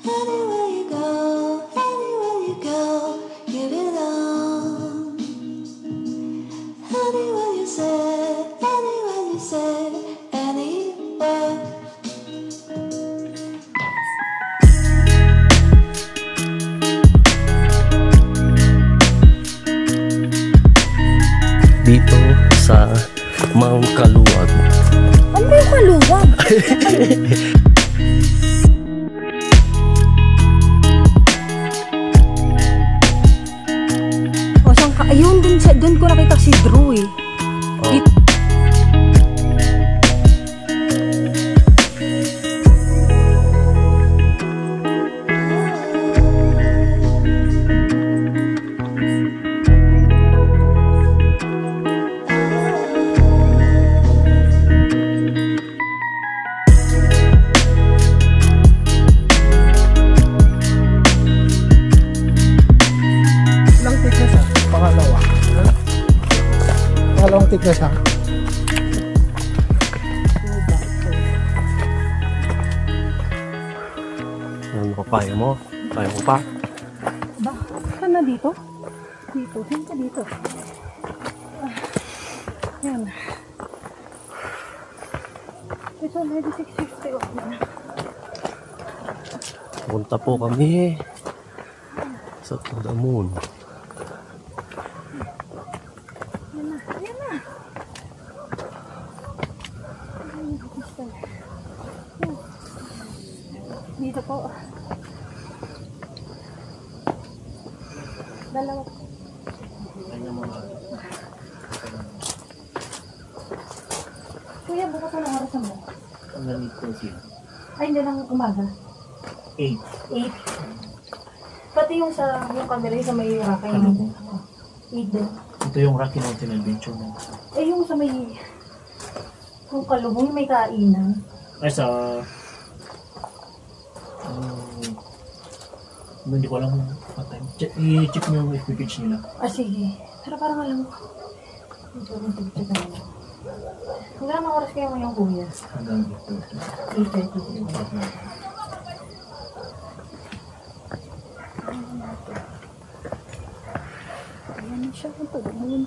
Anywhere you go, you belong. Anywhere you say, anywhere. Dito sa Mount Kaluwag. Ano ba yung Kaluwag? O saan ka? Ayun, dun ko nakita si Drew eh. Oh. Dito. Pangalawang take na siya. Ano pa payo mo? Payo mo pa? Ba? Saan na dito? Dito. Saan ka dito? Yan. It's already 6:50. Punta po kami sa To The Moon. Dito po. Dalawa. Kuya, bukas na ng oras mo. Ang ko siya. Ay, hindi lang umaga. 8. 8. Pati yung sa yung camera sa may Rocky Mountain. 8 din. Ito yung Rocky Mountain Adventure na. Eh, yung sa may yung Kalubong, yung may kainan. Ay, sa... hindi ko alam what time. I-check nyo yung FB page nila. Ah, sige. Pero parang alam ko. Ito yung picture na nila. Hanggang mga oras kayo ngayong kuya? Hanggang dito. 8:30. Ayan na siya. Pagdaman.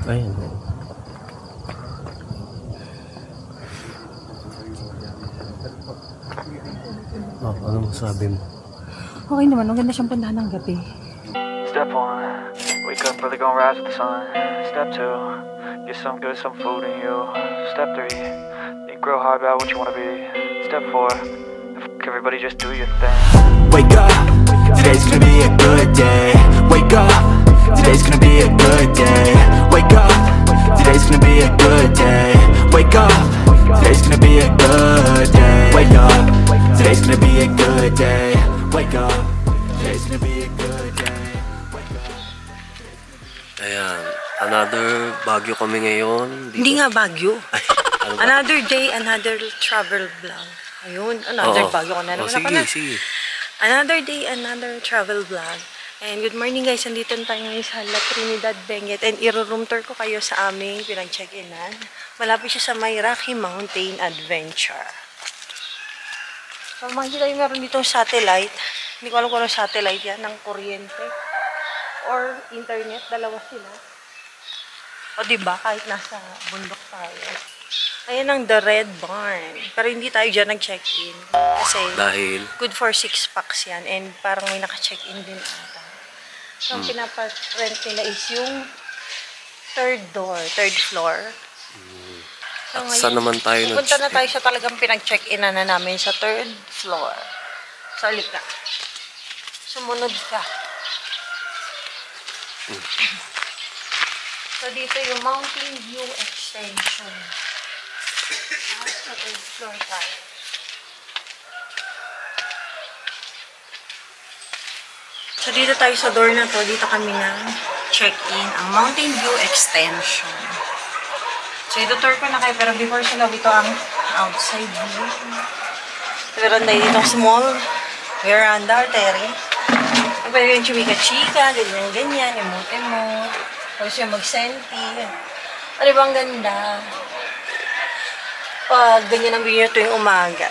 Ayan. Oh, ano masabi mo? Okay naman. Ang ganda siyang puntahan ng gabi. Step 1, wake up early, gonna rise with the sun. Step 2, get some good, some food in you. Step 3, think real hard about what you wanna be. Step 4, everybody just do your thing. Wake up, today's gonna be a good day. Wake up, today's gonna be a good day. Wake up, today's gonna be a good day. Wake up, today's gonna be a good day. Wake up, today's gonna be a good day. Wake up, today's gonna be a good day. Ayan, another Baguio kami ngayon. Dito. Hindi nga Baguio. Ay, ano ba? Another day, another travel vlog. Ayun, another Oo. Baguio ko na naman. Sige, sige. Another day, another travel vlog. And good morning guys, nandito tayo ngayon sa La Trinidad, Benguet. And i-room tour ko kayo sa aming pinag-check-inan. Malapit siya sa may Rocky Mountain Adventure. So makikita yung meron ditong satellite. Hindi ko alam kung ano satellite yan, ng kuryente. Or internet, dalawa sila. O diba, kahit nasa bundok tayo. Ayan ang The Red Barn. Pero hindi tayo dyan nag-check-in. Kasi Dahil? good for 6 packs yan. And parang may naka-check-in din ata. So, ang pinapa-rent nila is yung third floor. So, At saan naman tayo pupunta na tayo sa talagang pinag-check-in na namin sa third floor. So, alik ka. Sumunod ka. So, dito yung Mountain View Extension. Sa third floor tayo. So, dito tayo sa door na to. Dito kami ng check-in. Ang Mountain View Extension. So, ito tour ko na kayo. Pero before sila, ito ang outside view. Meron tayo dito small veranda or terrace. Pwede yung chumika-chika, ganyan-ganyan, emote-emote. Pwede siya mag-senti. Ano ba ang ganda? Pag ganyan ang view tuwing umaga.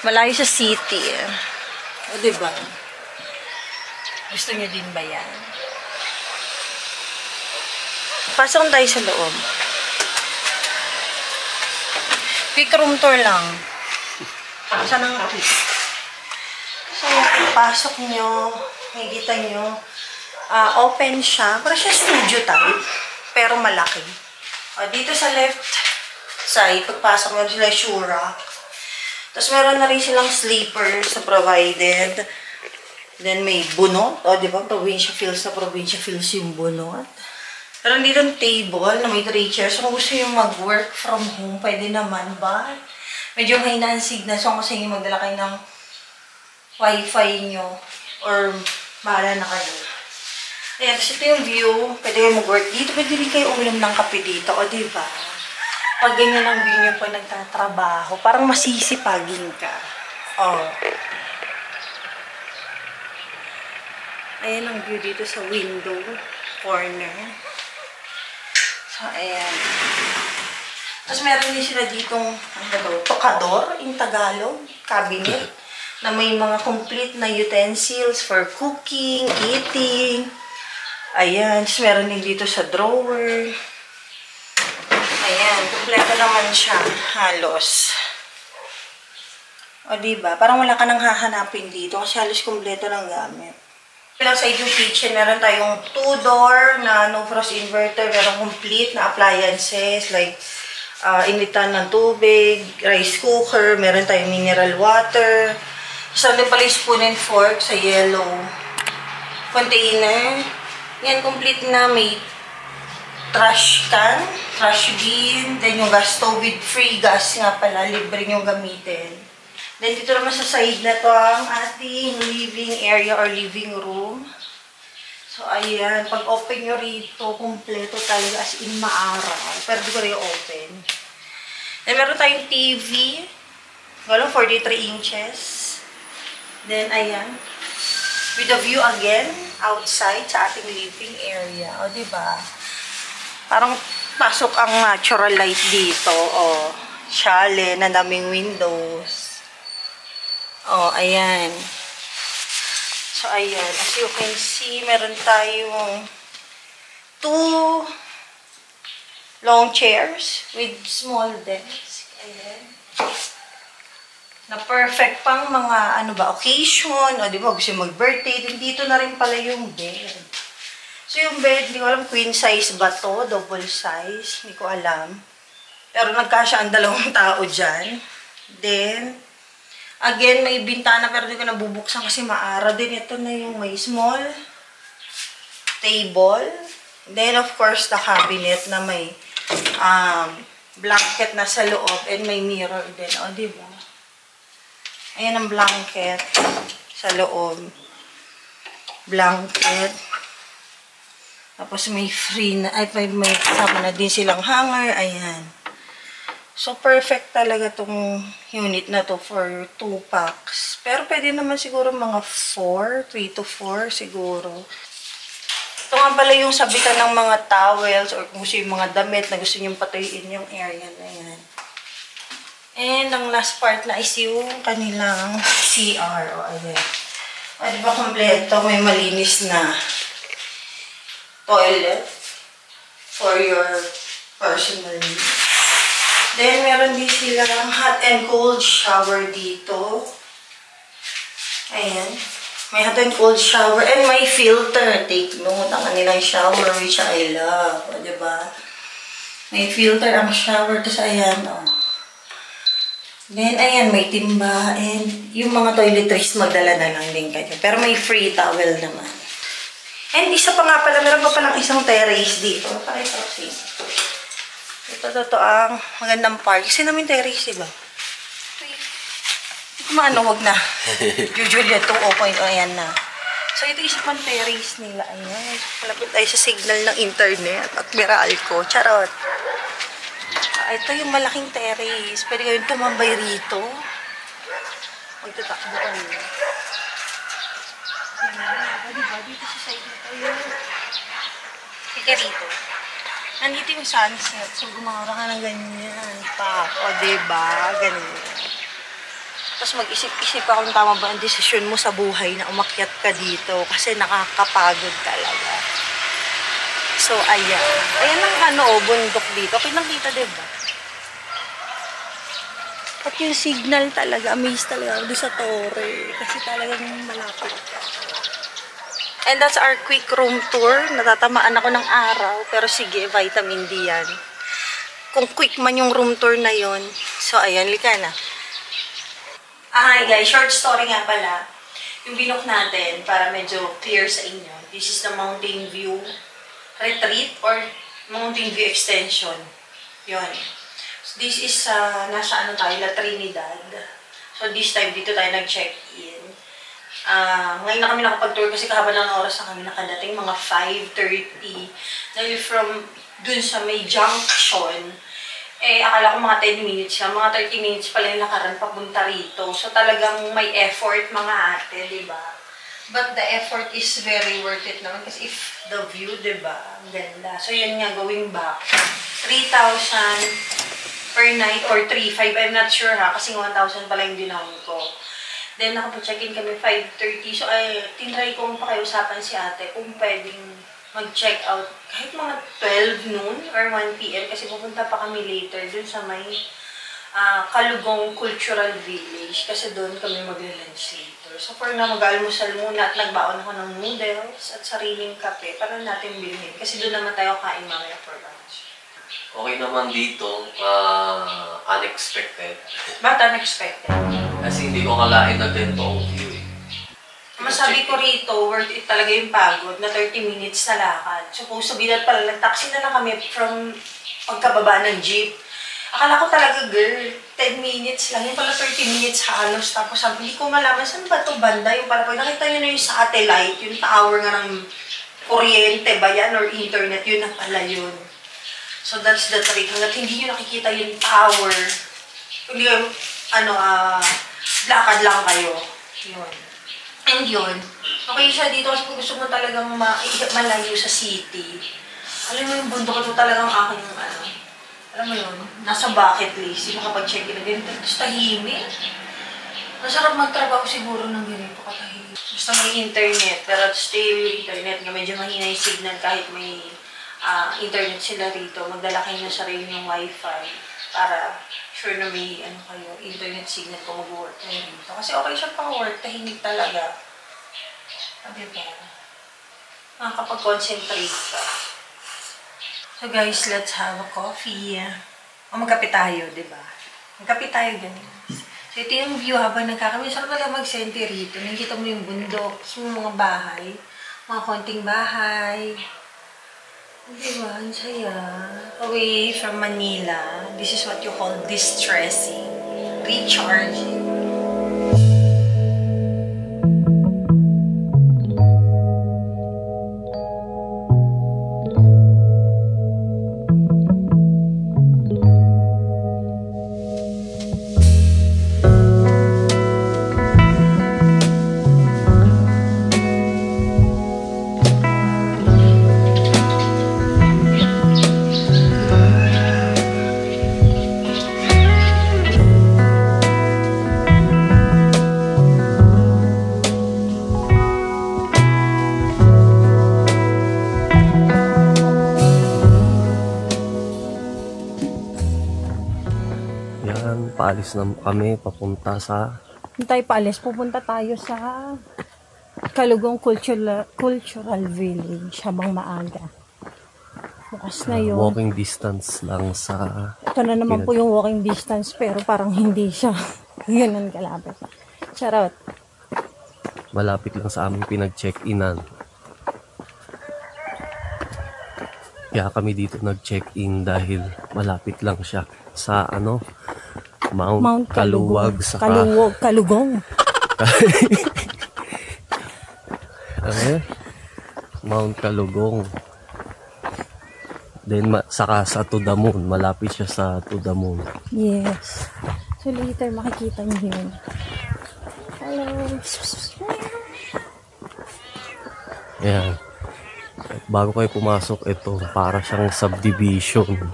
Malayo sa city. O, diba? Gusto niyo din ba yan? Pasok tayo sa loob. Quick room tour lang. Saan ang quick? So, pasok nyo, makikita nyo, open siya. Para siya studio type, pero malaki. Dito sa left side, pagpasok meron sila shoe rack. Tapos meron na rin silang sleepers na provided. Then may bunot. O, di ba? Provincia feels na provincia feels yung bunot. Meron dito ang table na may 3 chairs. So, kung gusto nyo mag-work from home, pwede naman. But, medyo mahina ang signal. So, kung gusto nyo magdala kayo ng wifi nyo or mahala na kayo. Ayan, tapos ito yung view. Pwede kayo mag-work dito. Pwede rin kayo uminom ng kape dito. O, diba? Pag ganyan ang view nyo pag nagtatrabaho, parang masisipagin ka. O. Ayan ang view dito sa window corner. So, ayan. Tapos meron din sila ditong, tokador in Tagalog, cabinet, na may mga complete na utensils for cooking, eating. Ayan. Tapos meron din dito sa drawer. Ayan. Kompleto naman siya. Halos. O, diba? Parang wala ka nang hahanapin dito kasi halos kompleto ng gamit. Lang sa yung kitchen, meron tayong 2-door na no frost inverter, meron complete na appliances like initan ng tubig, rice cooker, meron tayong mineral water. So, din pala yung spoon and fork sa yellow container. Yan, complete na. May trash can, trash bin, then yung gas stove with free gas nga pala, libre yung gamitin. Then, dito naman sa side na to ang ating living area or living room. So, ayan. Pag open nyo rito, kompleto talaga as in maaraw. Pero di ko rin open. Then, meron tayong TV. Walang 43 inches. Then, ayan. With a view again, outside sa ating living area. O, diba? Parang pasok ang natural light dito. O, chalet na daming windows. Oh, ayan. So, ayan. As you can see, meron tayong 2 long chairs with small desk. Ayan. Na perfect pang mga, ano ba, occasion. O, di ba, gusto mag-birthday. Then, dito na rin pala yung bed. So, yung bed, hindi ko alam, queen size ba to? Double size? Hindi ko alam. Pero nagkasya ang 2 tao dyan. Then, again, may bintana pero di ko nabubuksan kasi maara din. Ito na yung may small table. Then, of course, the cabinet na may blanket na sa loob and may mirror din. O, diba? Ayan ang blanket sa loob. Blanket. Tapos may free na, ay, may kasama na din silang hanger. Ayan. So, perfect talaga tong unit na to for 2 packs. Pero pwede naman siguro mga 4, 3 to 4 siguro. Ito nga pala yung sabitan ng mga towels or kung gusto yung mga damit na gusto nyo patuyuin yung area na yan. And ang last part na is yung kanilang CR. O, ayan. O, diba kompleto? May malinis na toilet for your personal needs. Then, meron din silang hot and cold shower dito. Ayan. May hot and cold shower. And may filter. Take note ang kanilang shower, which I love. O, diba? May filter ang shower. Tapos, ayan, o. Then, ayan, may timba. And yung mga toiletries, magdala na lang din kayo. Pero may free towel naman. And isa pa nga pala, meron pa palang isang terrace dito. Pakita ko siya. Ito ang magandang park. Kasi namin terrace, diba? Kumano, wag na. Julia 2.0, ayan na. So, ito isa pang terrace nila. Ayan. Malapit tayo sa signal ng internet at Meralco. Charot. Ito yung malaking terrace. Pwede kayong tumambay rito. Magtatakbo kayo. Ayan. Diba? Dito sa side na tayo. ka rito. Nandito yung sunset. So, gumamara ka ng ganyan. O, diba? Ganyan. Tapos mag-isip-isip ka kung tama ba ang desisyon mo sa buhay na umakyat ka dito. Kasi nakakapagod talaga. So, ayan. Ayan ang bundok dito. Pinakita, diba? At yung signal talaga, amazed talaga doon sa Torre. Kasi talagang malapit ka. And that's our quick room tour. Natatamaan ako ng araw. Pero sige, vitamin D yan. Kung quick man yung room tour na yon. So, ayan, lika na. Hi guys, short story nga pala. Yung binook natin para medyo clear sa inyo. This is the Mountain View Retreat or Mountain View Extension. Yun. So, this is nasa tayo, La Trinidad. So this time dito tayo nag-check-in. Ngayon na kami nakapag-tour kasi kahaba ng oras na kami nakadating, mga 5:30. Dahil from dun sa may junction, akala ko mga 10 minutes lang, mga 30 minutes pala yung lakaran papunta rito. So talagang may effort mga ate, diba? But the effort is very worth it naman kasi if the view, diba? Ang ganda. So yun nga, going back. 3,000 per night or 3,500, I'm not sure ha, kasi 1,000 pala yung dinawin ko. Then nakapag-check-in kami 5:30. So tinry kong pakiusapan si ate kung pwedeng mag-check out kahit mga 12 noon or 1 p.m. kasi pupunta pa kami later dun sa may Kalugong Cultural Village kasi doon kami mag-lunch later. So for na mag-almusal muna at nagbaon ako ng noodles at sariling kape para natin bilhin kasi doon naman tayo kain mamaya for lunch. Okay naman dito, unexpected. Ba't unexpected? Kasi hindi ko akalain na ganito ang view eh. Masabi ko rito, worth it talaga yung pagod na 30 minutes na lakad. Supposed to be that pala, nag-taxi na lang kami from pagkababa ng jeep. Akala ko talaga, girl, 10 minutes lang. Yung pala 30 minutes halos. Tapos sabi, hindi ko malaman, saan ba ito banda? Yung pala, pag nakita nyo na yung satellite, yung tower nga ng kuryente ba yan or internet, yun na pala yun. So that's the trick. Hanggat hindi nyo nakikita yung tower, hindi yung, lakad lang kayo. Yun. And yun, okay siya dito kasi kung gusto mo talagang malayo sa city. Alam mo yung bundok ito talagang aking alam mo yun, nasa bucket list. Yung makapag-check-in na ganito. Tapos tahimik. Masarap magtrabaho siguro ng ganito katahimik. Basta may internet, pero still internet nga medyo mahina yung signal kahit may internet sila rito. Magdala kayo na sarili yung wifi para sure na may kayo, internet signal kung mag-work kayo dito. Kasi okay siya pang-work, tahimik talaga. Diba? Makakapag-concentrate ka. So guys, let's have a coffee. Magkape tayo, diba? Magkape tayo dyan. So ito yung view habang nagkakamay. Sarap na lang mag-senti rito. Nakikita mo yung bundok, yung mga bahay, mga konting bahay. Diba? Ang saya. Away from Manila. This is what you call distressing. Recharging. Paalis na kami papunta sa... Hindi tayo paalis. Pupunta tayo sa Kalugong Cultural Village habang maaga. Bukas na yun. Walking distance lang sa... Ito na naman po yung walking distance pero parang hindi siya ganun kalapit. Charot. Malapit lang sa aming pinag-check-inan. Kaya kami dito nag-check-in dahil malapit lang siya sa Mount Kaluwag sa Kalugong. Mount Kalugong. Then saka sa To The Moon, malapit siya sa To The Moon. Yes. So later makikita niyo yun. Hello. Ayan. bago kayo pumasok, ito, para siyang subdivision.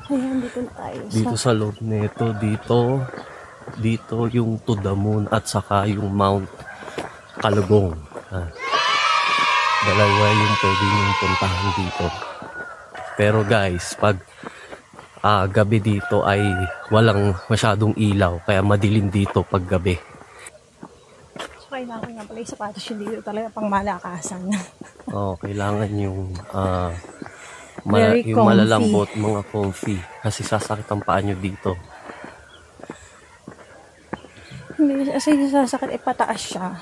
Ayan, dito tayo. Dito sa loob nito, dito yung to the moon at saka yung Mount Kalugong. Dalawa yung pwede yung puntahan dito. Pero guys, pag gabi dito ay walang masyadong ilaw, kaya madilim dito pag gabi. So, kailangan nga pala yung sapatos yung dito talaga pang malakasan. Kailangan yung Very yung comfy. malalambot, mga comfy. Kasi sasakit ang paa nyo dito. Hindi kasi sasakit, pataas siya.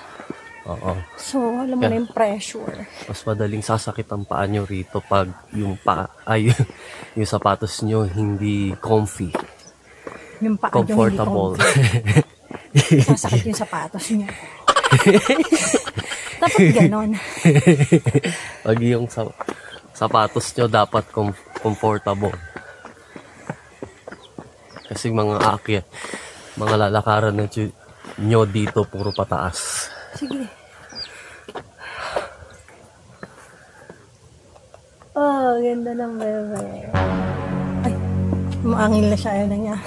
Oo. So, alam mo na yung pressure. Mas madaling sasakit ang paa nyo rito pag yung yung sapatos nyo hindi comfy. Yung paa Comfortable. yung hindi comfy. Sasakit yung sapatos niya. Dapat ganon. Pag yung sapatos nyo dapat comfortable. Kasi mga aakyat, mga lalakaran nyo dito puro pataas. Sige. Oh, ganda ng bebe. Ay, maangil na siya. Ayaw na niya.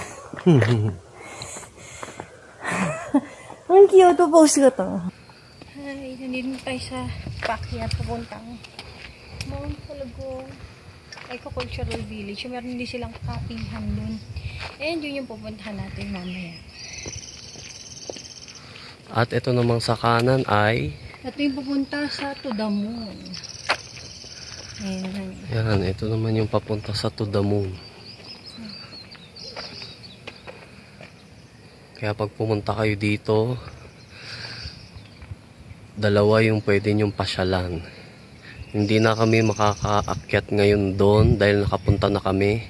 Ang cute. Post ko to. Hi, nandito tayo sa paakyat papuntang Mount Kalugong Eco-Cultural Village. Meron din silang kapihan dun. And yun yung pupuntahan natin mamaya. At ito namang sa kanan ay Ito yung pupunta sa To the Moon. Ayan. yan, ito naman yung papunta sa To the Moon. Kaya pag pumunta kayo dito, dalawa yung pwede nyong pasyalan. Hindi na kami makakaakyat ngayon doon dahil nakapunta na kami.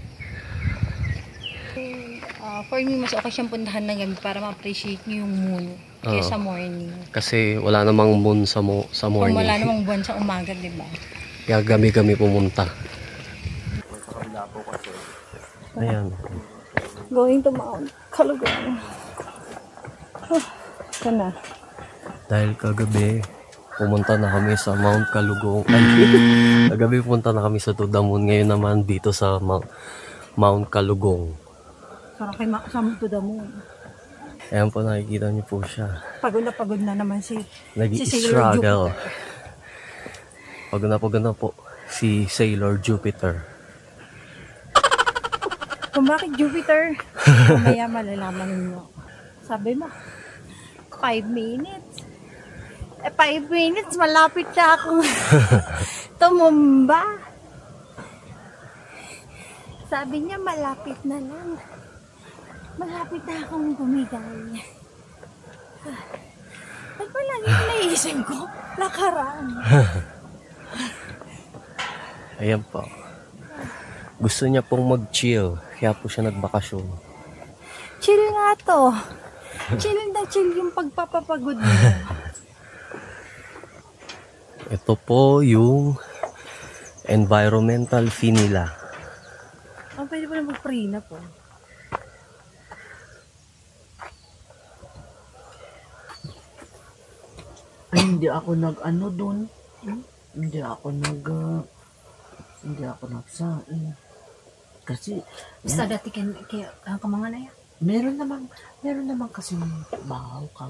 For me, mas okay siyang puntahan ng gabi para ma-appreciate niyo yung moon kaysa morning. Kasi wala namang moon sa Kung morning. wala namang buwan sa umaga, di ba? Kaya gabi pumunta. Ayan. Going to Mount Kalugong. Ito na. Dahil kagabi, pumunta na kami sa Mount Kalugong. Kagabi pumunta na kami sa To the Moon. Ngayon naman dito sa Mount Kalugong. Para kay makasama To the Moon. Ayan po, nakikita niyo po siya. Pagod na naman si Nag-i-struggle. Sailor Pagod na po si Sailor Jupiter. Kung bakit Jupiter, mamaya malalaman ninyo. Sabi mo, 5 minutes. 5 minutes, malapit na akong tumumba. Sabi niya, malapit na lang. Malapit na akong bumigay. Ba't ba lagi yung naisip ko? Nakaraan. Ayan po. Gusto niya pong mag-chill. Kaya po siya nagbakasyon. Chill nga to. Chill na chill yung pagpapapagod mo. Ito po yung environmental fee nila. Pwede pa na mag-free na po. Ay, hindi ako nag-ano dun. Hindi ako nagsain. Kasi, Basta dati kaya ang kamanga na yan. meron naman kasi bahaw ka.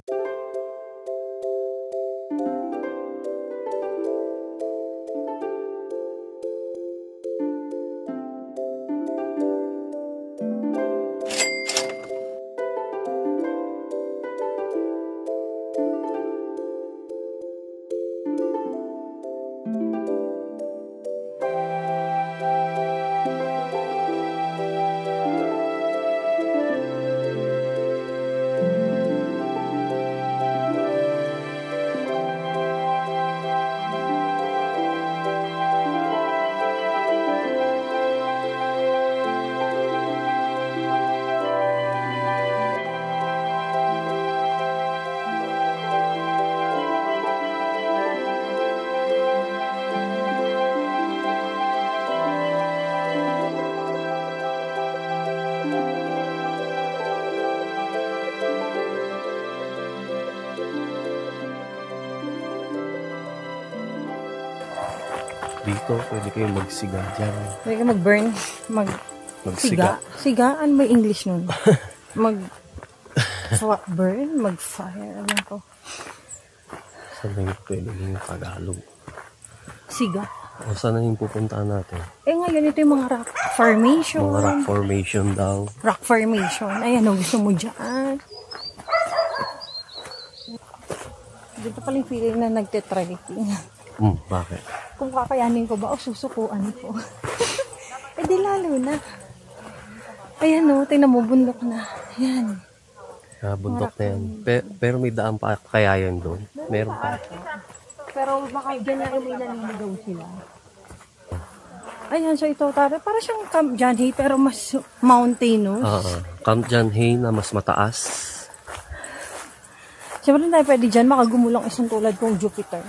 gusto, pwede kayong magsiga dyan. Pwede ka mag-burn, Magsiga. Siga? Ano ba English nun? Burn? Mag-fire? Ano ko? Saan na yung pwede yung Tagalog? Siga. O saan na yung pupuntahan natin? Ngayon ito yung mga rock formation. Mga rock formation daw. Rock formation. Ayan, gusto mo dyan. Dito pala yung feeling na nagte-trekking. Bakit? Kung kakayanin ko ba o susukuan ko. Di lalo na. Ayan tingnan mo, bundok na. Ayan. Bundok na yan. Pero may daan pa kaya yan doon? Meron pa. Pero baka dyan na may naniligaw sila. Ayan, so ito, para siyang Camp John Hay, pero mas mountainous. Camp John Hay na mas mataas. Siyempre tayo pwede dyan, makagumulang isang tulad kong Jupiter.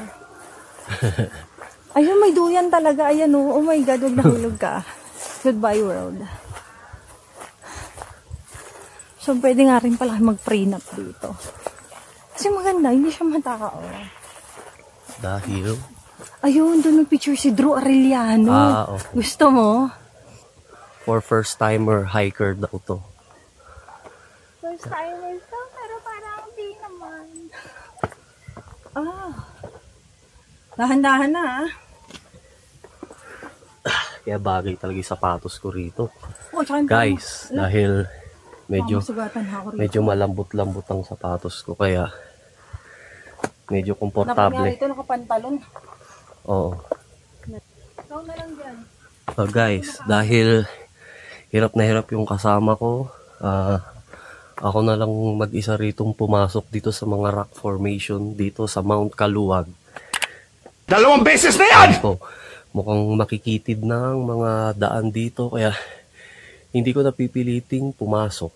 Ayun, may duyan talaga. Ayan oh my God, huwag nahulog ka. Goodbye world. So, pwede nga rin pala mag-prenup dito. Kasi maganda, hindi siya matao. Dahil? Ayun, doon may picture si Drew Arellano. Okay. Gusto mo? For first-timer hiker daw to. First timer to, pero parang di naman. Dahan-dahan na Kaya bagay talaga yung sapatos ko rito. tsaka Guys, dahil medyo masugatan ako rito. medyo malambot-lambot ang sapatos ko, kaya medyo komportable. Ito nakapantalon. Oo. Ikaw na lang dyan. So guys, dahil hirap na hirap yung kasama ko, ako na lang mag-isa ritong pumasok dito sa mga rock formation dito sa Mount Kaluwag. 2 beses na yan! Po, mukhang makikitid ng mga daan dito, kaya hindi ko napipiliting pumasok.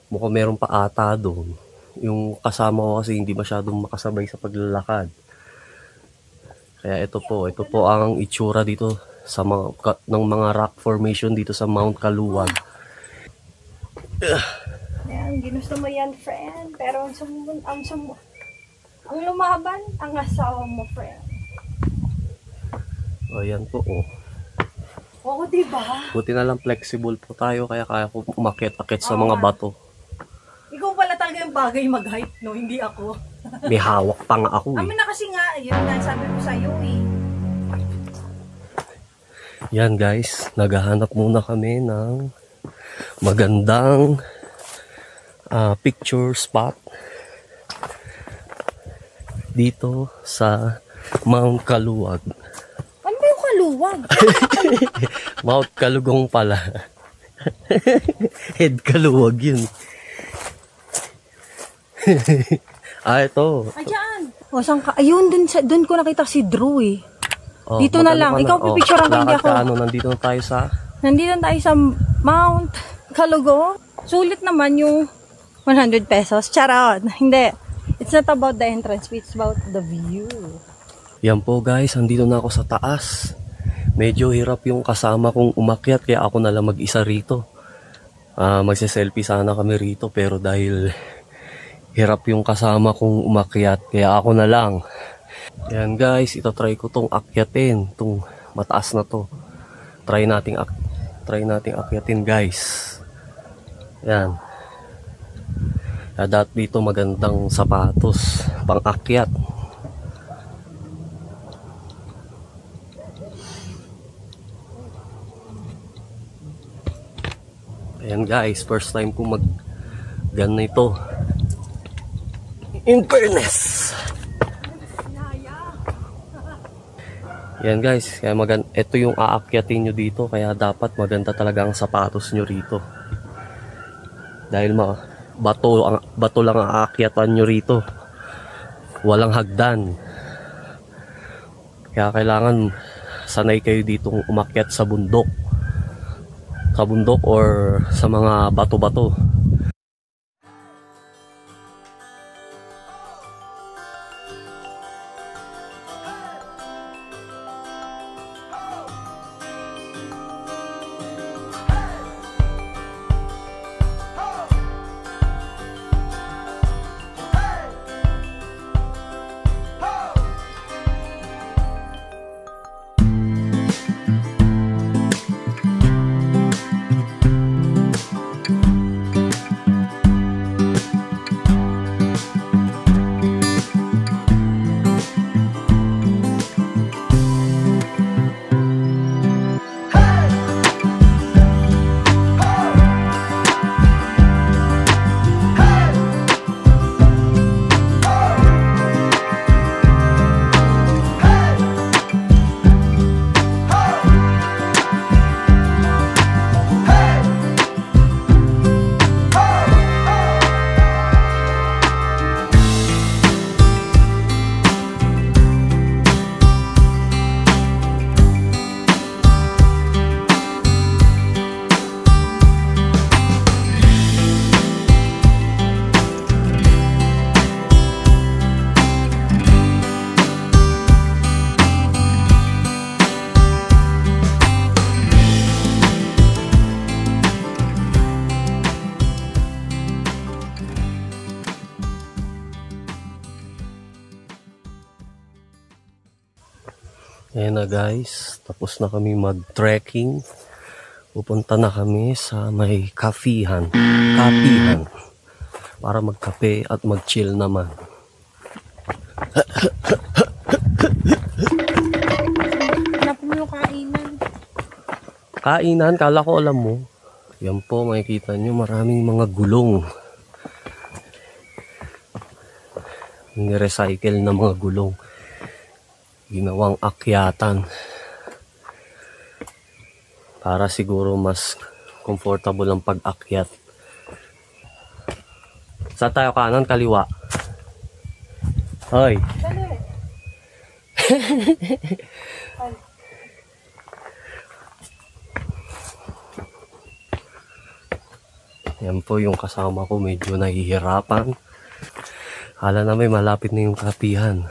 Mukhang meron pa ata doon. Yung kasama ko kasi hindi masyadong makasabay sa paglalakad. Kaya ito po ang itsura dito sa ng mga rock formation dito sa Mount Kaluwag. Ayan, ginusto mo yan, friend. Pero ang lumaban, ang asawa mo, friend. Ayan po, oh. Oo, diba? Buti na lang flexible po tayo, kaya kaya ko umakyat-akyat sa mga bato. Ikaw pala talaga yung bagay mag-hype, no? Hindi ako. May hawak pa nga ako eh. Amin na kasi nga, yun nga sabi ko sa'yo eh. Yan guys, naghahanap muna kami ng magandang picture spot dito sa Mount Kaluwag. Ano ba yung Kaluwag? Mount Kalugong pala. Head Kaluwag yun. Ito. Ayan. O, saan ka? Ayun, dun ko nakita si Drew eh. Oh, Dito na lang. Ikaw pipicturean ko, hindi ako. Nandito na tayo sa... Nandito tayo sa Mount Kalugong. Sulit naman yung 100 pesos. Charot. Hindi. It's not about the entrance fee. It's about the view. Yan po guys, nandito na ako sa taas. Medyo hirap yung kasama kong umakyat, kaya ako na lang mag-isa rito. Magse-selfie sana kami rito, pero dahil hirap yung kasama kong umakyat, kaya ako na lang. Yan guys, try ko tong akyatin, tong mataas na to. Try nating akyatin guys. Yan. Dapat dito magandang sapatos pang akyat. Ayan guys, first time ko ganito. In fairness. Yan guys, kaya ito yung aakyatin nyo dito, kaya dapat maganda talaga ang sapatos nyo rito. Dahil bato lang ang aakyatan nyo rito. Walang hagdan. Kaya kailangan sanay kayo ditong umakyat sa bundok. Sa bundok or sa mga bato-bato. Ayan na guys, tapos na kami mag-trekking. Pupunta na kami sa may kapihan para magkape at mag-chill naman. Hanap mo yung kainan. Kainan, kala ko alam mo. Yan po, makikita nyo maraming mga gulong. Ni-recycle na mga gulong. Ginawang akyatan. Para siguro mas comfortable ang pag-akyat. Saan tayo, kanan, kaliwa? Hoy. Yan po yung kasama ko, medyo nahihirapan. Kala na may malapit na yung kapihan.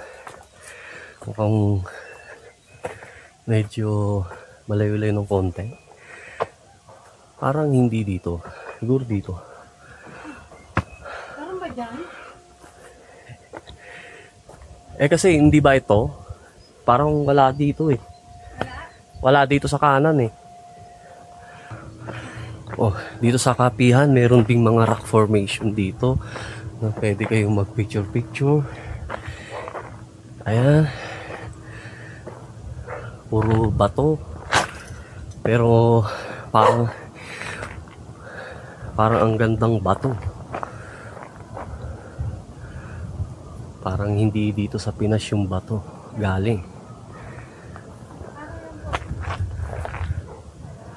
Mukhang medyo malayo-layo ng konti. Parang hindi dito. Siguro dito. Meron ba dyan? Eh kasi hindi ba ito? Parang wala dito eh. Wala dito sa kanan eh. Oh, dito sa kapihan, meron ding mga rock formation dito na pwede kayong mag-picture-picture. Ayan. Puro bato. Pero parang ang gandang bato. Parang hindi dito sa Pinas yung bato galing.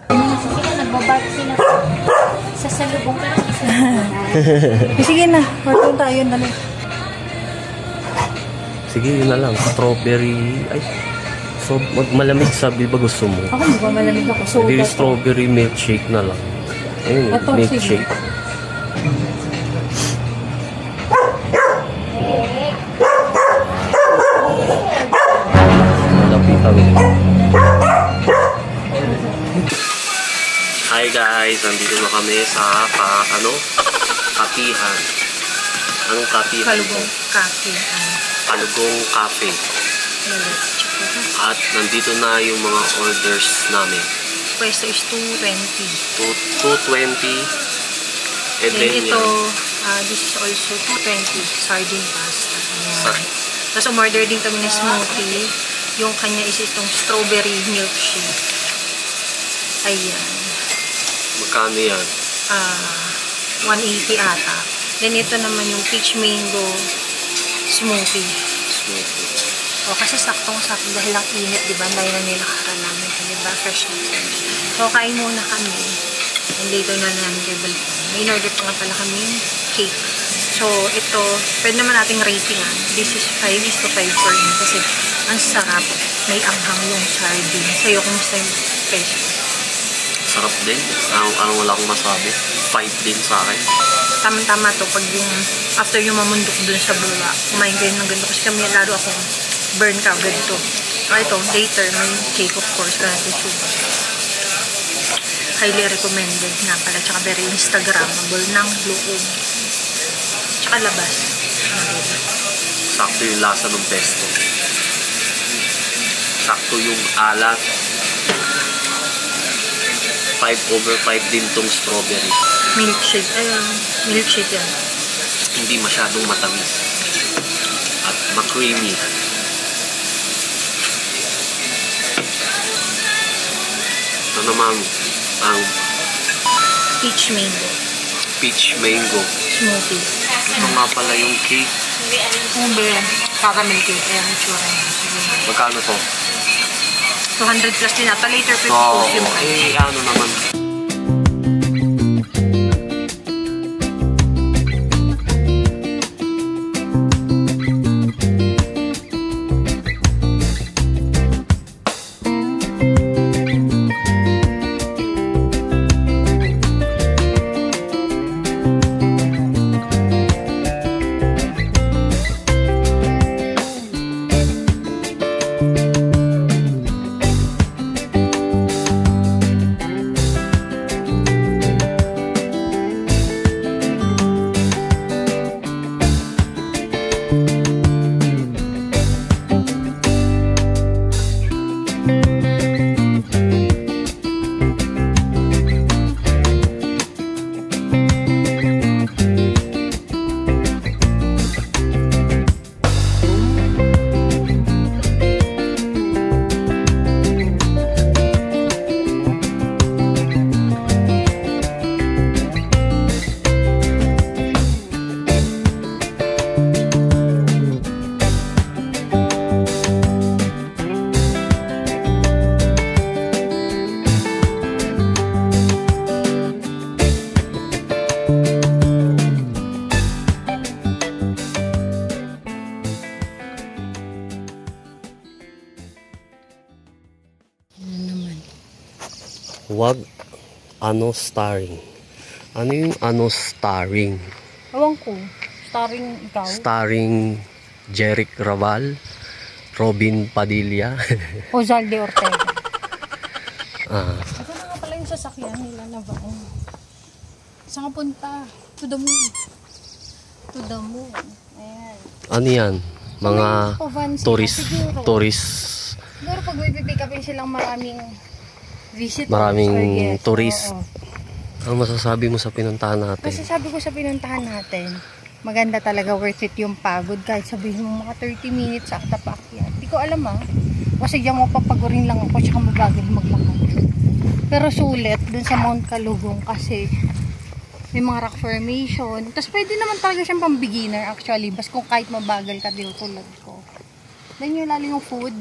Nagbabike sila sa salubong. Sige na, marunong tayo na lang. Sige, yun na lang. Strawberry. Ay, so, malamig sabi ba gusto mo? Ako di ba malamig ako? So, Hindi, strawberry milkshake na lang. Ayun, Ito, milkshake. Malapitan. Hi guys, nandito na kami sa kapihan. Anong kapihan? Kalugong Cafe. Kalugong Cafe. At nandito na yung mga orders namin. Pwesto is 220. 220. And Then then ito, yan. this is also 220. Sardine pasta. Sa- Tapos umorder din kami ng smoothie. Yung kanya is itong strawberry milkshake. Ayan. Magkano yan? 180 ata. Then ito naman yung peach mango smoothie. Smoothie. O, kasi saktong-sakto dahil lang init, di ba? Dahil na nilakaran namin. Di ba? Fresh na fresh. So, kain muna kami. And later na namin table. May in-order pa nga pala kami cake. So, ito, pwede naman nating rating This is 5:5 for me. Kasi, ang sarap. May anghang yung sardine. Sa'yo, kumusta yung peso? Sarap din. Ang wala akong masabi. 5 din sa akin. Tama-tama to. Pag yung, after yung mamundok dun sa baba, kumain kayo ng ganito. Kasi kami, lalo akong burn ka ganito. Ito, later, may cake of course. Kasi sugar. Highly recommended nga pala. Tsaka very Instagrammable ng loob. Tsaka labas. Sakto yung lasa ng pesto. Sakto yung alat. 5/5 din tong strawberry. Milkshake. Milkshake yan. Hindi masyadong matamis. At ma-creamy. Ito naman ang Peach mango. peach mango. Smoothie. Ito nga pala yung cake. Ube. Caramel cake. Ayan, itsura niya. Sige. Magkano to? 200 plus din ata. Later, pwede So, post yung ano naman. Wag starring. Ano yung starring? Ewan ko. Starring ikaw? Starring Jeric Raval, Robin Padilla. Ozalde Ortega. Ah, Ito na nga pala yung sasakyan nila na ba? Saan ka punta? To the moon. To the moon. Ayan. ano yan? Mga Van sila, tourist, siguro. tourist, Siguro pag may pipick upin silang maraming visitors maraming or guests. tourist. Oo. Ano masasabi mo sa pinuntahan natin? Kasi sabi ko sa pinuntahan natin, maganda talaga, worth it yung pagod. Kahit sabihin mo mga 30 minutes akta pa akyat. Di ko alam kasi diyan mapapagurin lang ako tsaka mabagal maglakad. Pero sulit dun sa Mount Kalugong kasi may mga rock formation. Tapos pwede naman talaga siyang pang beginner actually. Bas kung kahit mabagal ka dito tulad ko. Then yun lalo yung food.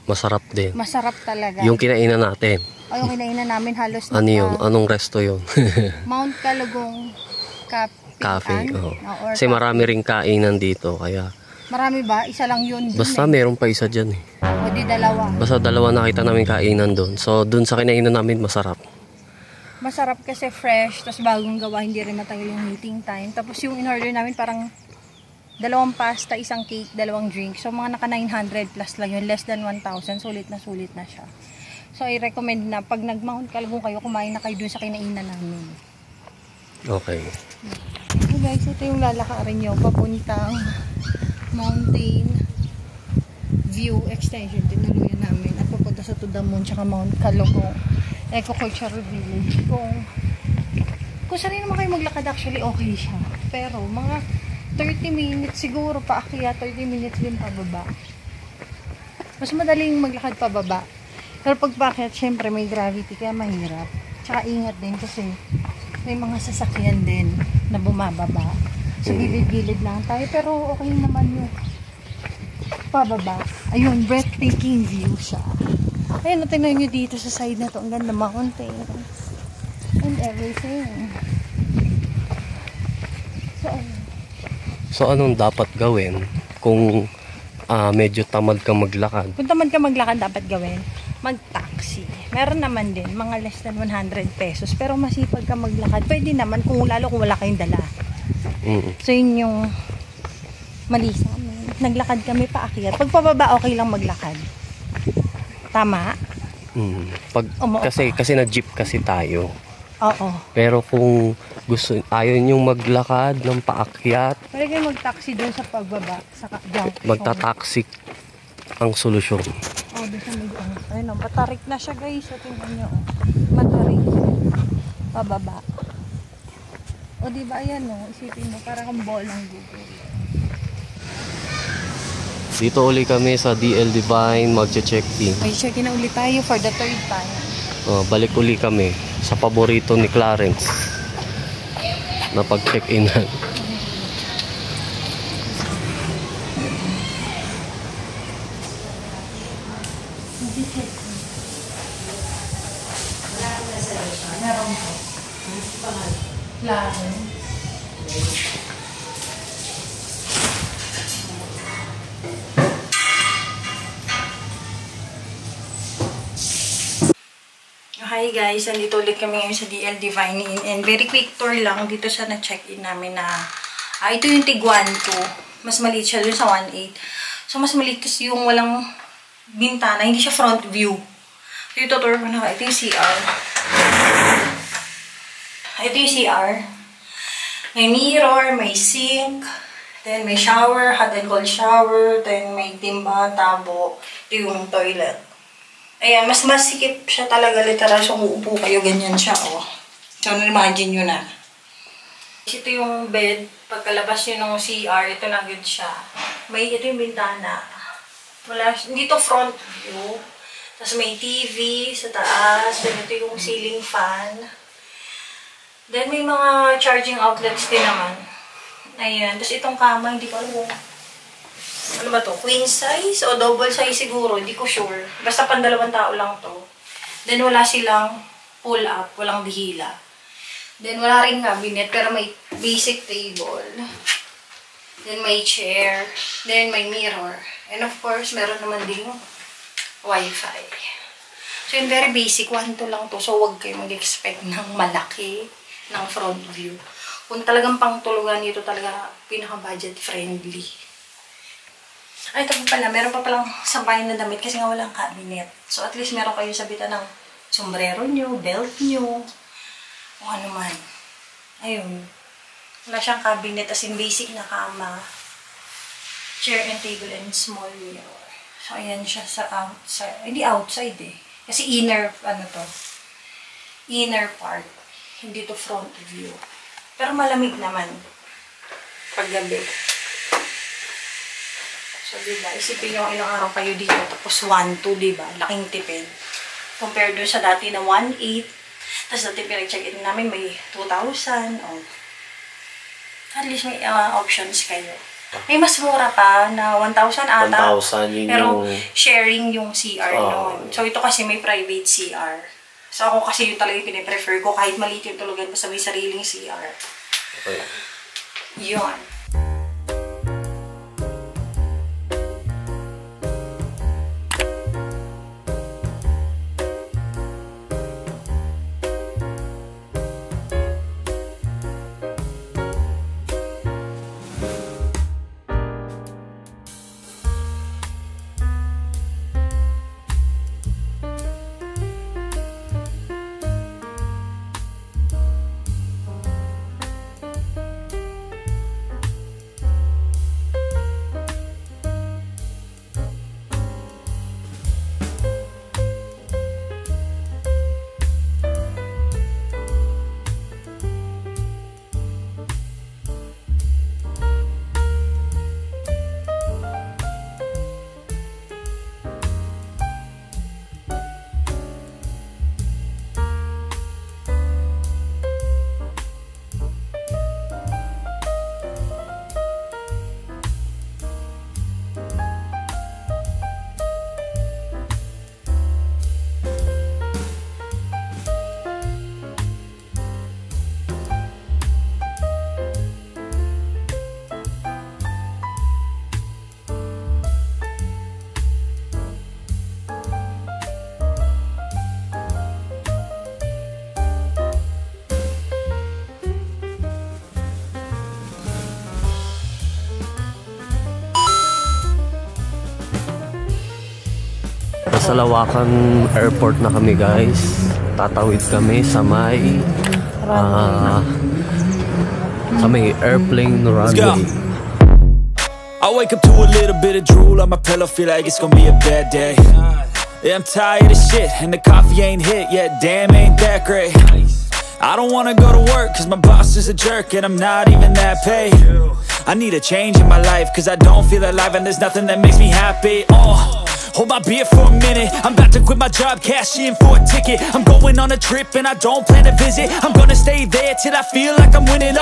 Masarap din. Masarap talaga. Yung kinainan natin. O yung kinainan namin halos Ano yun? Anong resto yun? Mount Kalugong Cafe. Oh. Or Kasi marami ring kainan dito. Kaya marami ba? Isa lang yun. basta meron pa isa dyan eh. O di dalawa. Basta dalawa nakita namin kainan doon. So doon sa kinainan namin masarap. Masarap kasi fresh, tapos bagong gawa, hindi rin matagal yung heating time. Tapos yung in-order namin parang 2 pasta, 1 cake, 2 drink. So mga naka 900 plus lang yun, less than 1,000. Sulit na siya. So I recommend na pag nag-Mount Kalugong kayo, kumain na kayo dun sa kinainan namin. Okay. So guys, ito yung lalakarin nyo papuntang Mountain View Extension. Tinuluyan namin at papunta sa Tudamon tsaka Mount Kalugong Eco-Cultural Village. Kung saan naman kayo maglakad, actually okay siya. Pero mga 30 minutes siguro paakyat, 30 minutes din pababa. Mas madaling maglakad pababa. Pero pag paakyat, syempre may gravity kaya mahirap. Tsaka ingat din kasi may mga sasakyan din na bumababa. So gilid-gilid lang tayo pero okay naman yung pababa. Ayun, breathtaking view siya. Ayun, natingnan nyo dito sa side na to. Ang ganda, mountain and everything. So, So anong dapat gawin kung medyo tamad kang maglakad? kung tamad ka maglakad, dapat gawin mag-taxi. Meron naman din, mga less than 100 pesos. Pero masipag ka maglakad, pwede naman lalo kung wala kayong dala. So yun yung mali sa amin. Naglakad kami paakyat. Pag pababa, okay lang maglakad. Tama? Kasi na-jeep kasi tayo. Oo. Pero kung ayaw nyong maglakad ng paakyat, Pwede kayo mag-taxi dun sa pagbaba. Sa junction. magta-taxi ang solusyon. Doon sa may ayun, matarik na siya guys. So, tingnan nyo. Matarik. Pababa. O diba ayan isipin mo, parang ang ball ng Google. Dito uli kami sa DL Divine, magche-check-in. May check-in na ulit tayo for the 3rd time. Balik uli kami sa paborito ni Clarence na pag-check-inan. Hi guys, nandito ulit kami ngayon sa DL Divine Inn and very quick tour lang dito sa na-check-in namin na ito yung Tiguan 2. Mas maliit siya dun sa 1.8. So mas maliit kasi yung walang bintana, hindi siya front view. So ito tour ko na. Ito yung CR. Ito yung CR. May mirror, may sink, then may shower, hot and cold shower, then may timba, tabo. Ito yung toilet. Ayan, mas masikip siya talaga literal. So, kung uupo kayo, ganyan siya, oh. So, imagine nyo na. Ito yung bed. Pagkalabas nyo ng CR, ito na good siya. Ito yung bintana. Hindi to front view. Tapos may TV sa taas. Then ito yung ceiling fan. Then may mga charging outlets din naman. Ayan. Tapos itong kama, hindi ko alam kung ano ba to? Queen size o double size siguro? Hindi ko sure. Basta pandalawang tao lang to. Then wala silang pull up. Walang dihila. Then wala rin cabinet pero may basic table. Then may chair. Then may mirror. And of course, meron naman din Wi-Fi. So yung very basic, 1-2 lang to. So wag kayo mag-expect ng malaki ng front view. Kung talagang pangtulugan nito talaga pinaka-budget friendly. Ay, ito pa pala. Meron pa palang sampayan na damit kasi nga walang cabinet. So, at least meron kayo sabitan ng sombrero nyo, belt nyo, kung ano man. Ayun. Wala siyang cabinet as in basic na kama, chair and table and small mirror. So, ayan siya sa outside. Hindi outside eh. Kasi inner, ano to? Inner part. Hindi to front view. Pero malamig naman. Paggabi. So, diba, isipin nyo ilang araw kayo dito, tapos 1-2, diba? Laking tipid. Compare doon sa dati na 1-8. Tapos dati pinag-check-in namin, may 2,000. Oh. At least may options kayo. May mas mura pa na 1,000 ata. 1,000 yun pero yung sharing yung CR noon. So, ito kasi may private CR. So, ako kasi yung talaga piniprefer ko. Kahit maliit yung tulugan, basta may sariling CR. Okay. Yun. Sa Lawakan Airport na kami, guys. Tatawid kami sa may airplane runway. I wake up to a little bit of drool on my pillow, feel like it's gonna be a bad day. Yeah, I'm tired of shit and the coffee ain't hit yet, damn ain't that great. I don't wanna go to work cause my boss is a jerk and I'm not even that paid. I need a change in my life cause I don't feel alive and there's nothing that makes me happy. Hold my beer for a minute, I'm about to quit my job, cash in for a ticket. I'm going on a trip and I don't plan to visit. I'm gonna stay there till I feel like I'm winning,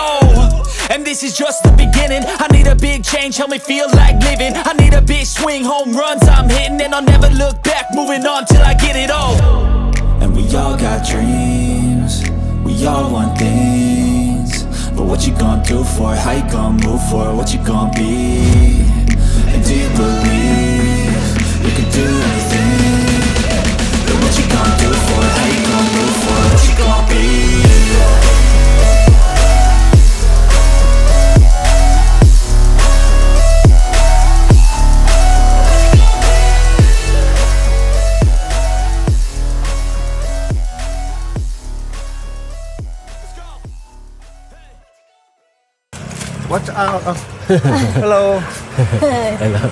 and this is just the beginning. I need a big change, help me feel like living. I need a big swing, home runs I'm hitting. And I'll never look back, moving on till I get it all. And we all got dreams, we all want things. But what you gonna do for it, how you gonna move for it, what you gonna be? And do you believe you can do anything? But what you gonna do for it, how you gonna move for it, what you gonna be? What's up? Hello. Hello.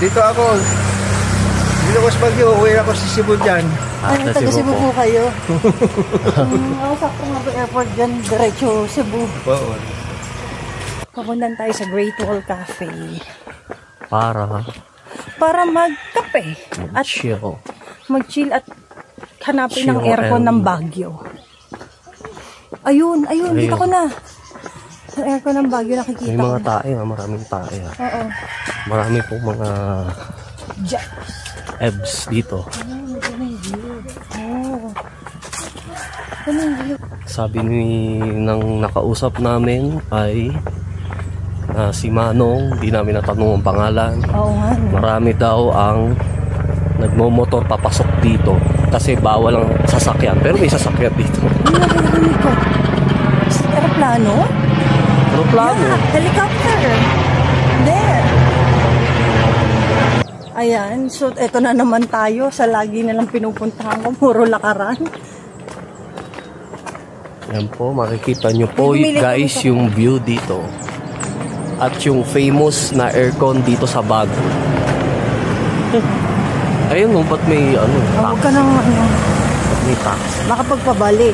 Dito ako. Ilocos Baguio, uwi ako sa Cebu dyan. Ay, sa taga Cebu Cebu po. po kayo. Ako sakto nga ba airport dyan, diretso Cebu. Oo. Papuntan tayo sa Great Wall Cafe. Para magkape. At chill. mag-chill at hanapin ng Chill aircon and- ng Baguio. Ayun, dito ko na. Ang aircon ng Baguio nakikita May ko. mga tae, maraming tae. Oo. Marami pong mga Diyan. ebs dito. Ito na yung view. Oh. Ito na yung view. Sabi ng nakausap namin ay si Manong, di namin natanong ang pangalan. Oo nga. No. Marami daw ang nagmomotor papasok dito kasi bawal ang sasakyan. Pero may sasakyan dito. Ano na narinig ko? Aeroplano? Aeroplano. Yeah, helicopter. There. Ayan, so eto na naman tayo sa lagi nalang pinupuntahan ko, puro lakaran. Yan po, makikita nyo po Bumili kami guys sa- yung view dito. At yung famous na aircon dito sa Baguio. Ayun, no, ba't may Huwag ka nang may tax? makapagpabalik.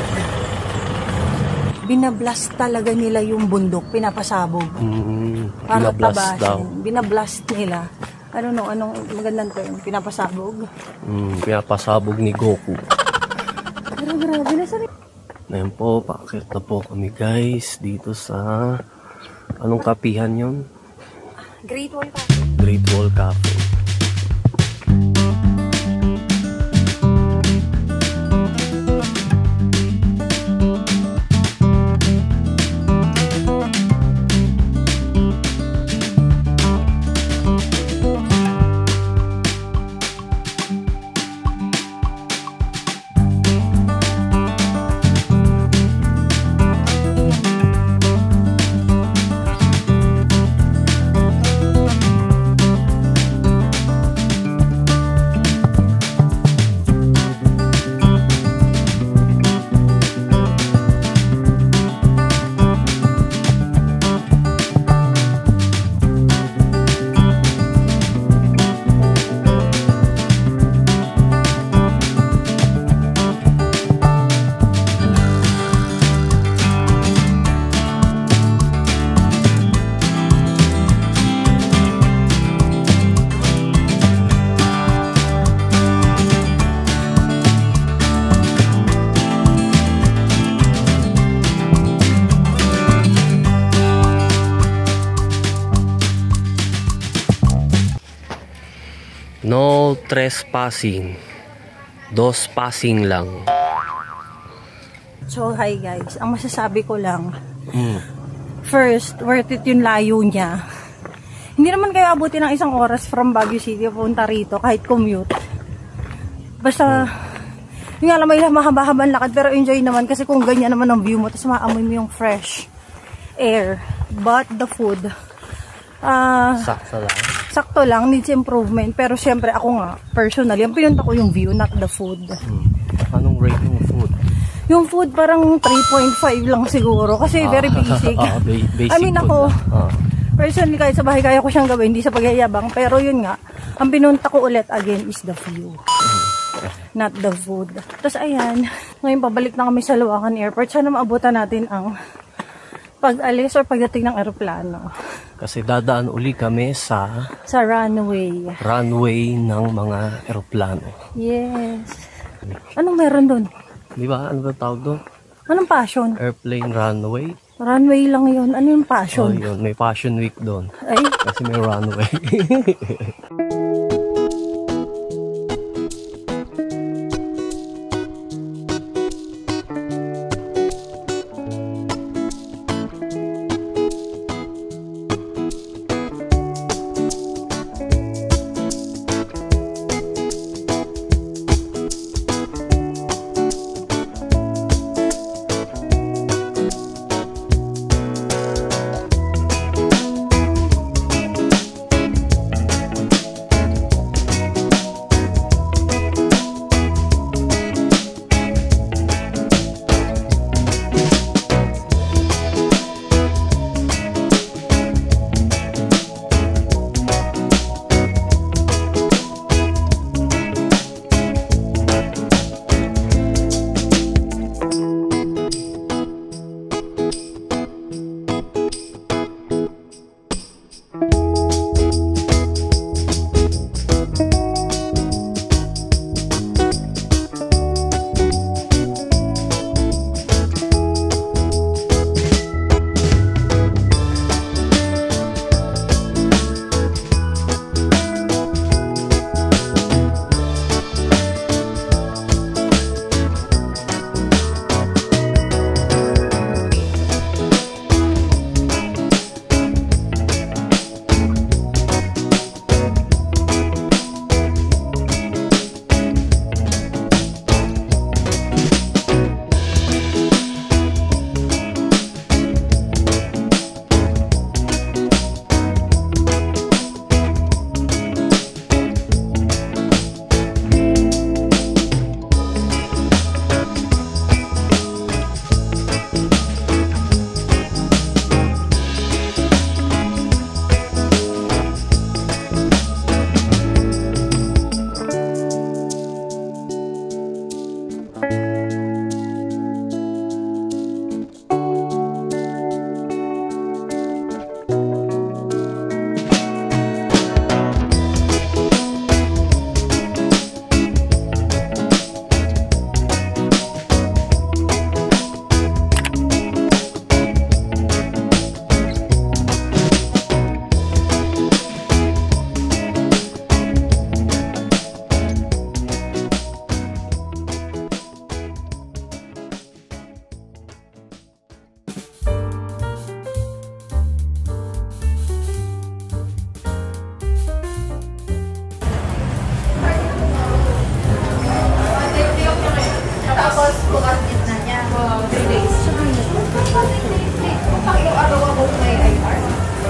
Binablast talaga nila yung bundok, pinapasabog. Para Binablast daw. tabasin. Binablast nila. Anong magandang term? Pinapasabog. Pinapasabog ni Goku. Pero grabe na sa Ngayon po, paakit na po kami guys dito sa anong kapihan yun? Great Wall Cafe. Great Wall Cafe. No trespassing. 2 passing lang. So, hi guys. Ang masasabi ko lang, first, worth it yung layo niya. Hindi naman kayo abutin ng 1 oras from Baguio City punta rito, kahit commute. Basta, yung alam mo yung mahaba-habang lakad, pero enjoy naman kasi kung ganyan naman ang view mo, tapos maamoy mo yung fresh air. But the food, Saksa lang. sakto lang, needs improvement. Pero syempre ako nga, personally, ang pinunta ko yung view, not the food. Anong rate ng food? Yung food parang 3.5 lang siguro kasi very basic. Basic I mean food ako, lang. personally kahit sa bahay kaya ko siyang gawin, hindi sa pagyayabang. Pero yun nga, ang pinunta ko ulit again is the view. Not the food. Tapos ayan, ngayon pabalik na kami sa Luacan Airport. Sana maabutan natin ang pag-alis or pagdating ng aeroplano. Kasi dadaan uli kami sa Sa runway. runway ng mga eroplano. Yes. Anong meron doon? Di ba? Ano ba tawag doon? Anong passion? Airplane runway? Runway lang yun. Ano yung Oh, passion? yun. May Fashion Week doon. Ay, Kasi may runway.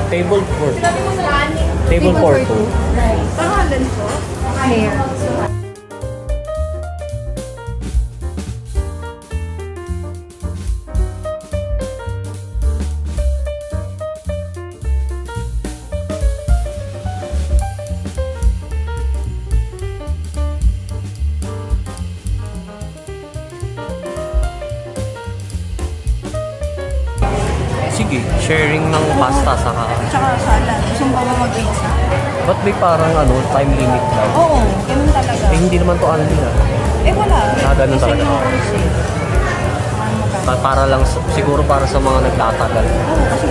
Table 4. Table 4 po. Pangalan po? Hair. Sige, sharing ng pasta saka... Tsaka salad. Gusto mo ba mag-isa? Ba't may parang time limit daw? Oo, ganun talaga. Hindi naman to nila. Wala. Ganun talaga. Para lang, siguro para sa mga nagtatagal. Oo, kasi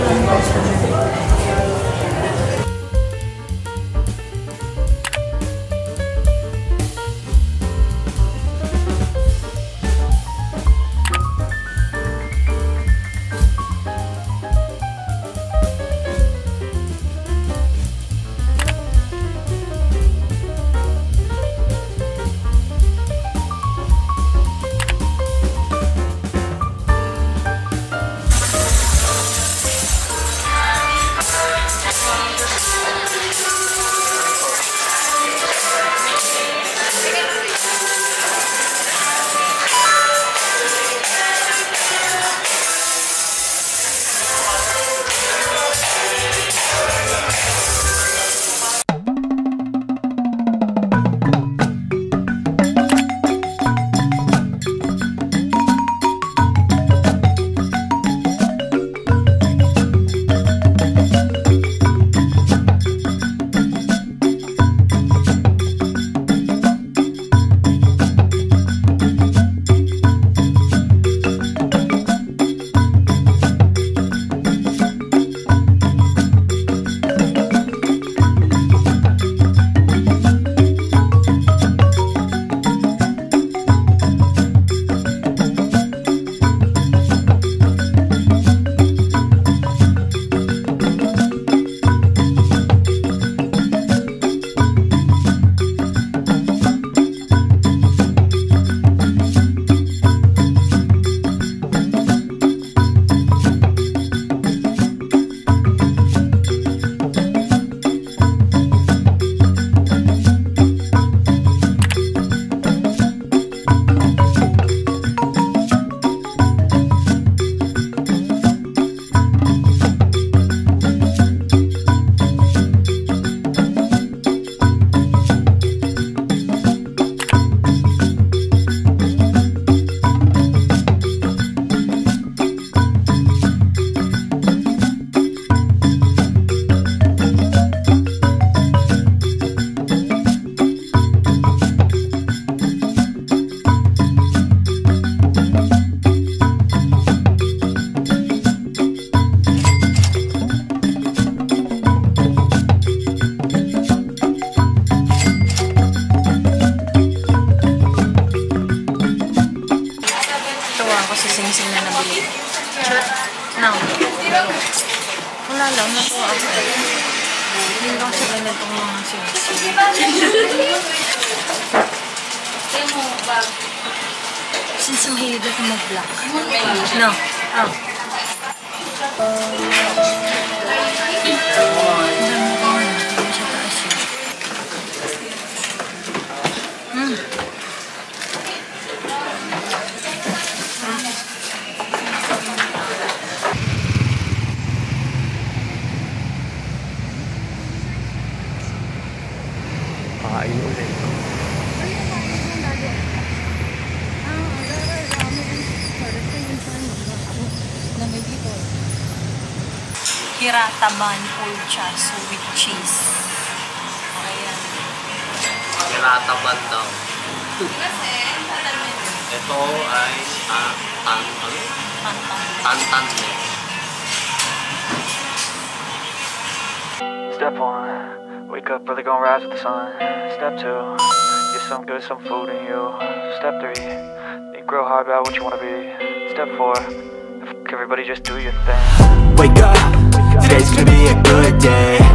Wala lang, natuwa ako. Hindi lang sila na itong mga sinisig. Since mahilig ako mag-block. No. Oh. Kain ulit. Hirata bun pulchas with cheese. Ayan. Hirata bun daw. Ito ay tantan. Step 1, wake up early, gonna rise with the sun. Step 2, get some food in you. Step 3, think real hard about what you wanna be. Step 4, everybody just do your thing. Wake up, today's gonna be a good day.